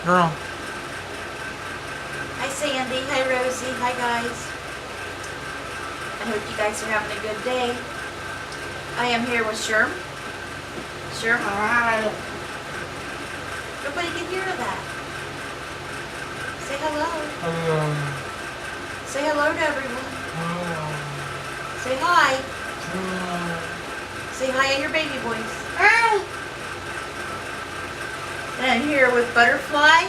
Girl. Hi Sandy, hi Rosie, hi guys. I hope you guys are having a good day. I am here with Sherm. Sherm? Nobody can hear that. Say hello. Hello. Say hello to everyone. Hello. Say hi. Hello. Say hi in your baby voice. Hi. And I'm here with Butterfly,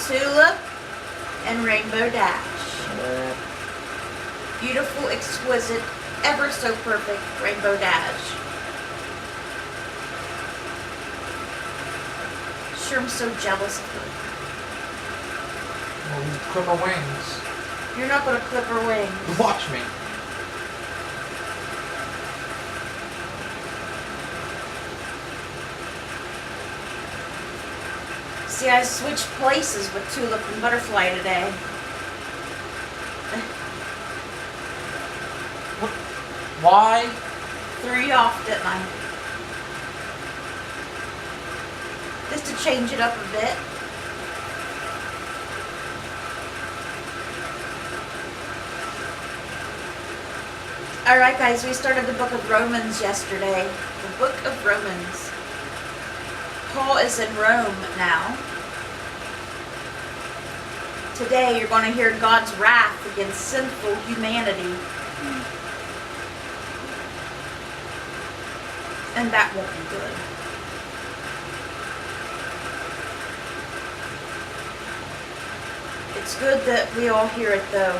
Tulip, and Rainbow Dash. Beautiful, exquisite, ever so perfect Rainbow Dash. Sure, I'm so jealous of her. Well, you clip her wings. You're not going to clip her wings. Watch me. See, I switched places with Tulip and Butterfly today. Why? Threw you off, didn't I? Just to change it up a bit. Alright guys, we started the book of Romans yesterday. The book of Romans. Paul is in Rome now. Today you're going to hear God's wrath against sinful humanity. And that won't be good. It's good that we all hear it though.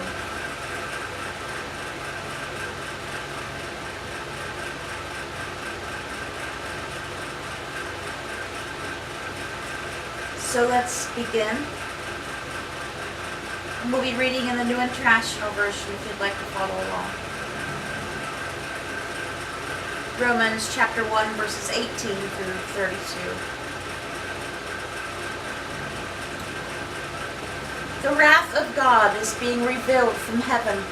So let's begin. And we'll be reading in the New International Version if you'd like to follow along. Romans chapter 1 verses 18 through 32. The wrath of God is being revealed from heaven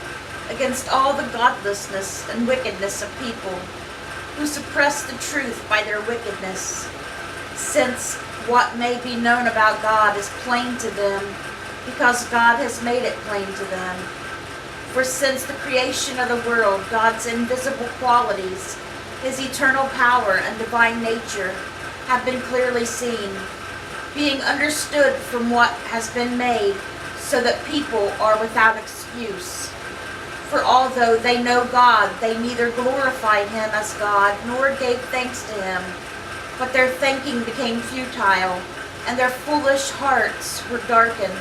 against all the godlessness and wickedness of people who suppress the truth by their wickedness, since what may be known about God is plain to them, because God has made it plain to them. For since the creation of the world, God's invisible qualities, His eternal power and divine nature, have been clearly seen, being understood from what has been made, so that people are without excuse. For although they know God, they neither glorified Him as God, nor gave thanks to Him, but their thinking became futile, and their foolish hearts were darkened.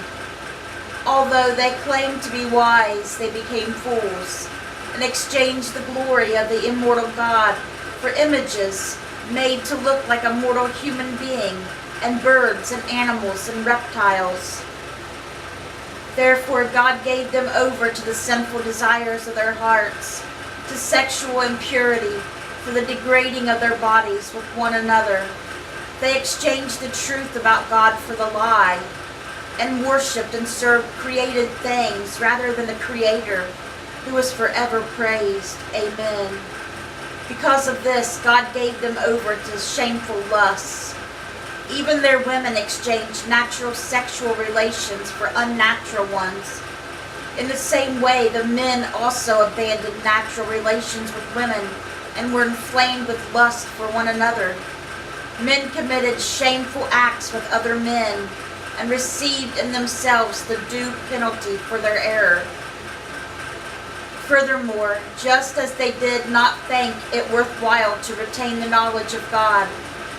Although they claimed to be wise, they became fools, and exchanged the glory of the immortal God for images made to look like a mortal human being, and birds and animals and reptiles. Therefore God gave them over to the sinful desires of their hearts, to sexual impurity, for the degrading of their bodies with one another. They exchanged the truth about God for the lie, and worshipped and served created things rather than the Creator, who is forever praised. Amen. Because of this, God gave them over to shameful lusts. Even their women exchanged natural sexual relations for unnatural ones. In the same way, the men also abandoned natural relations with women and were inflamed with lust for one another. Men committed shameful acts with other men and received in themselves the due penalty for their error. Furthermore, just as they did not think it worthwhile to retain the knowledge of God,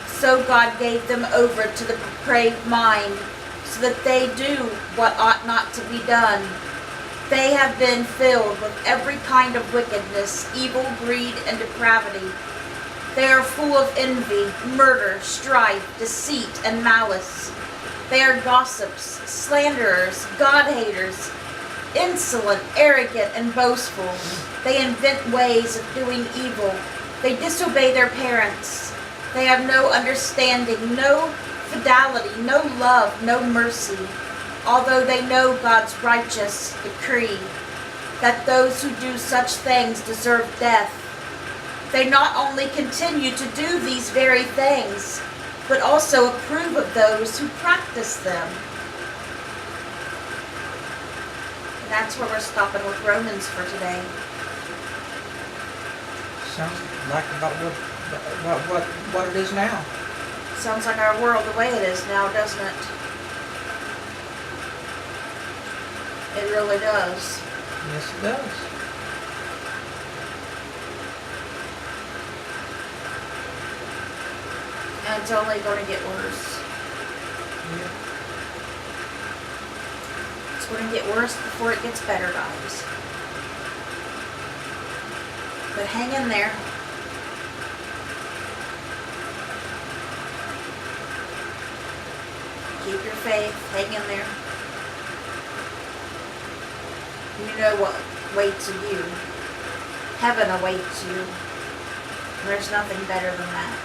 so God gave them over to the depraved mind, so that they do what ought not to be done. They have been filled with every kind of wickedness, evil, greed, and depravity. They are full of envy, murder, strife, deceit, and malice. They are gossips, slanderers, God-haters, insolent, arrogant, and boastful. They invent ways of doing evil. They disobey their parents. They have no understanding, no fidelity, no love, no mercy. Although they know God's righteous decree that those who do such things deserve death, they not only continue to do these very things, but also approve of those who practice them. And that's where we're stopping with Romans for today. Sounds like about what it is now. Sounds like our world the way it is now, doesn't it? It really does. Yes, it does. And it's only going to get worse. Yeah. It's going to get worse before it gets better, guys. But hang in there. Keep your faith. Hang in there. You know what waits you. Heaven awaits you. And there's nothing better than that.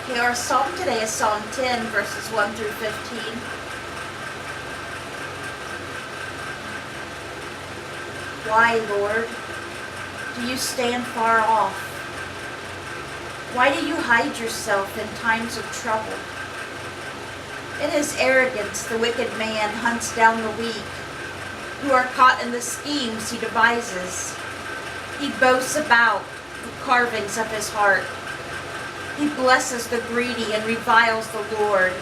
Okay, our psalm today is Psalm 10, verses 1 through 15. Why, Lord, do you stand far off? Why do you hide yourself in times of trouble? In his arrogance, the wicked man hunts down the weak, who are caught in the schemes he devises. He boasts about the carvings of his heart. He blesses the greedy and reviles the Lord.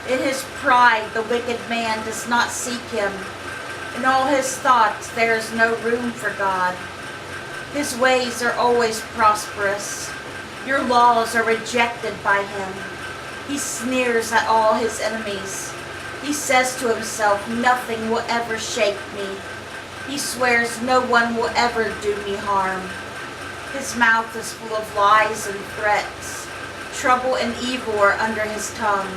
In his pride, the wicked man does not seek him. In all his thoughts, there is no room for God. His ways are always prosperous. Your laws are rejected by him. He sneers at all his enemies. He says to himself, nothing will ever shake me. He swears no one will ever do me harm. His mouth is full of lies and threats. Trouble and evil are under his tongue.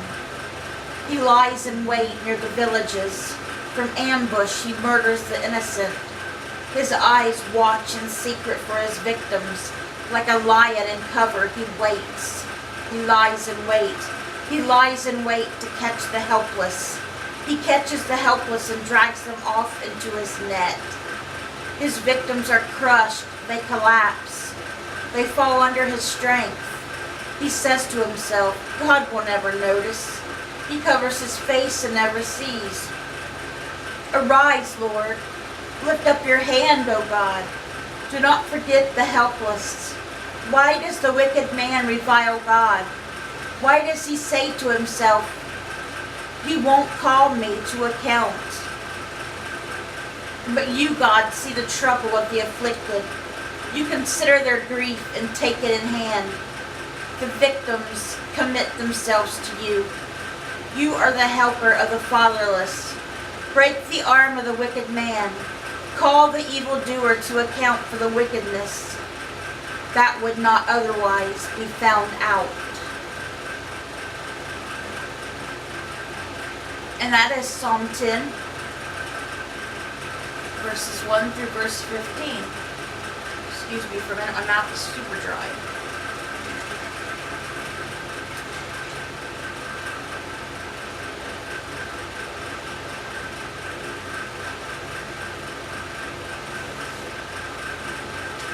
He lies in wait near the villages. From ambush he murders the innocent. His eyes watch in secret for his victims. Like a lion in cover, he waits. He lies in wait. He lies in wait to catch the helpless. He catches the helpless and drags them off into his net. His victims are crushed. They collapse. They fall under his strength. He says to himself, God will never notice. He covers his face and never sees. Arise, Lord. Lift up your hand, O God. Do not forget the helpless. Why does the wicked man revile God? Why does he say to himself, he won't call me to account? But you, God, see the trouble of the afflicted. You consider their grief and take it in hand. The victims commit themselves to you. You are the helper of the fatherless. Break the arm of the wicked man. Call the evildoer to account for the wickedness that would not otherwise be found out. And that is Psalm 10, verses 1 through verse 15. Excuse me for a minute, my mouth is super dry.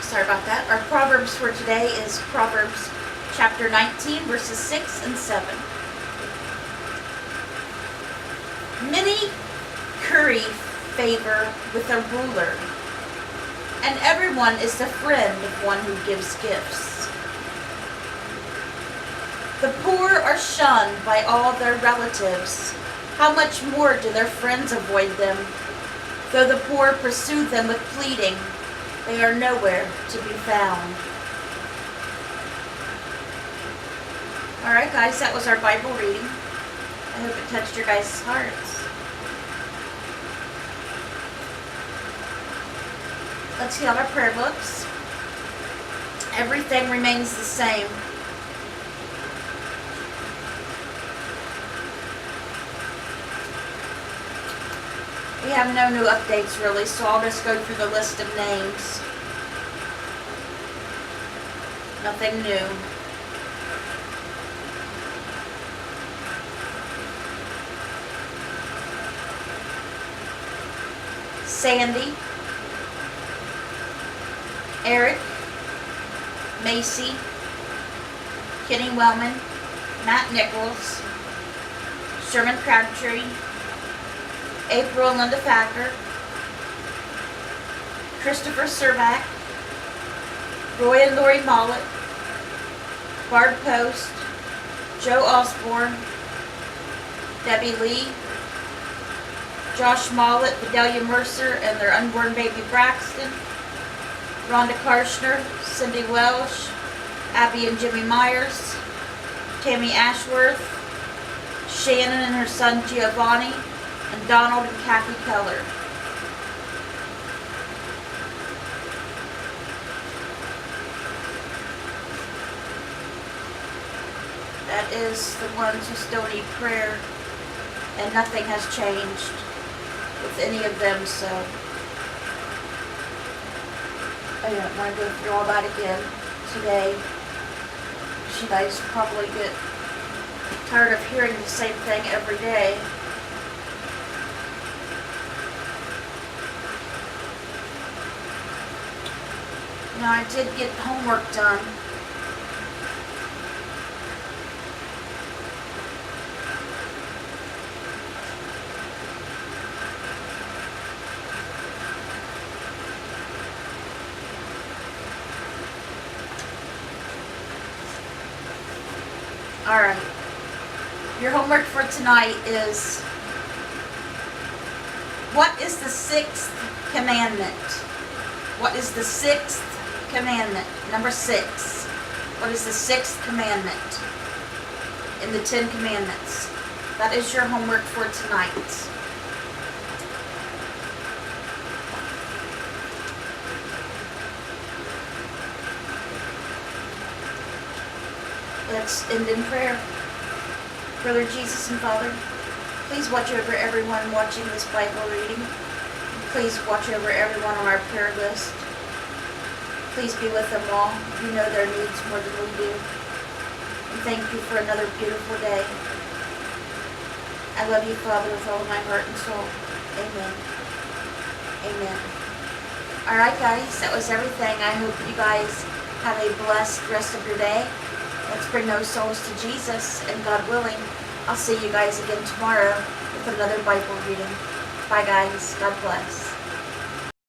Sorry about that. Our Proverbs for today is Proverbs chapter 19, verses 6 and 7. Many curry favor with a ruler, and everyone is the friend of one who gives gifts. The poor are shunned by all their relatives. How much more do their friends avoid them? Though the poor pursue them with pleading, they are nowhere to be found. Alright guys, that was our Bible reading. I hope it touched your guys' hearts. Let's get out our prayer books. Everything remains the same. We have no new updates really, so I'll just go through the list of names. Nothing new. Sandy, Eric, Macy, Kenny Wellman, Matt Nichols, Sherman Crabtree, April and Linda Thacker, Christopher Servac, Roy and Lori Mollett, Barb Post, Joe Osborne, Debbie Lee, Josh Mollett, Vidalia Mercer, and their unborn baby Braxton, Rhonda Karshner, Cindy Welsh, Abby and Jimmy Myers, Tammy Ashworth, Shannon and her son Giovanni, and Donald and Kathy Keller. That is the ones who still need prayer, and nothing has changed with any of them, so I don't want to go through all that again today. You guys probably get tired of hearing the same thing every day. Now, I did get homework done. Alright, your homework for tonight is, what is the sixth commandment? What is the sixth commandment? Number 6. What is the sixth commandment in the 10 Commandments? That is your homework for tonight. Let's end in prayer. Brother Jesus and Father, please watch over everyone watching this Bible reading. Please watch over everyone on our prayer list. Please be with them all. You know their needs more than we do. And thank you for another beautiful day. I love you, Father, with all my heart and soul. Amen. Amen. Alright, guys, that was everything. I hope you guys have a blessed rest of your day. Let's bring those souls to Jesus, and God willing, I'll see you guys again tomorrow with another Bible reading. Bye, guys. God bless.